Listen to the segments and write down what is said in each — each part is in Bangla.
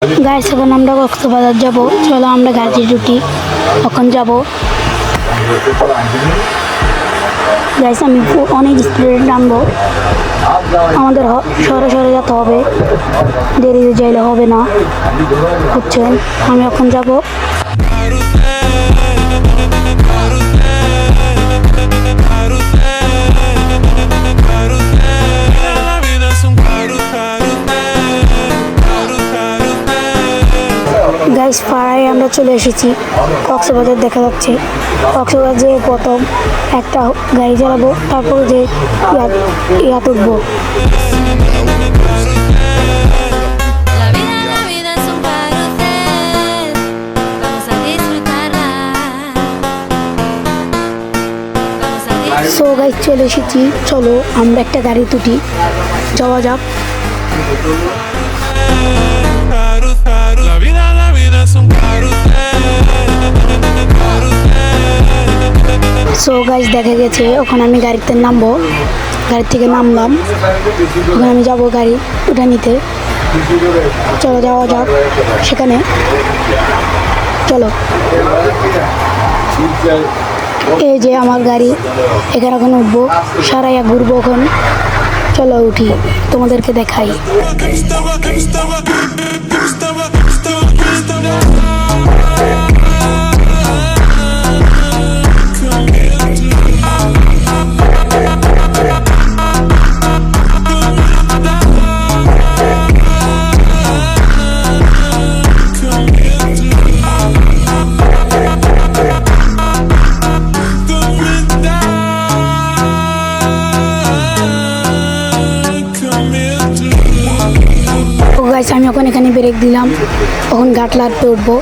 গাইস এখন আমরা কক্সবাজার যাব, চলো আমরা গাড়ি ঢুকি, তখন যাব। গাইস আমি অনেক স্টুডেন্ট আনবো, আমাদের সরে সরে যেতে হবে, দেরিতে যাইলে হবে না, বুঝছেন? আমি এখন যাব। গাইস পাড়ায় আমরা চলে এসেছি, কক্সবাজার দেখা যাচ্ছে। কক্সবাজার যে প্রথম একটা গাড়ি চালাবো, তারপর যে ইয়াত উঠবো। সো গাইস চলে এসেছি, চলো আমরা একটা গাড়ি তুটি, যাওয়া যাক। সো গাইস দেখা গেছে, ওখানে আমি গাড়িতে নামবো, গাড়ি থেকে নামলাম, ওখানে আমি যাবো গাড়ি উঠে নিতে। চলো যাওয়া যাক সেখানে, চলো। এই যে আমার গাড়ি, এখানে এখন উঠবো, সারাইয়া ঘুরবো এখন। চলো উঠি, তোমাদেরকে দেখাই। আমি এখন এখানে ব্রেক দিলাম, এখন ঘাট লাগতে উঠবো।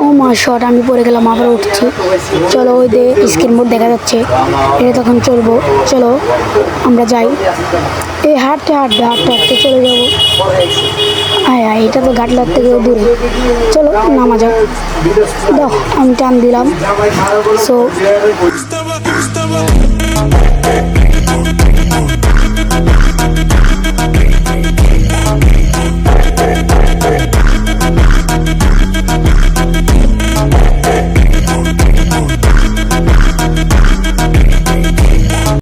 ও মা শট, আমি পড়ে গেলাম, আবার উঠছি। চলো ওই যে স্ক্রিন বোর্ড দেখা যাচ্ছে, এটা তখন চলবো। চলো আমরা যাই, এই হাঁটতে হাঁটতে হাঁটতে হাঁটতে চলে যাবো। হ্যাঁ হ্যাঁ, এটা তো ঘাটলার থেকে দূরে। চলো নামা যাক, দাও আমি টান দিলাম। সো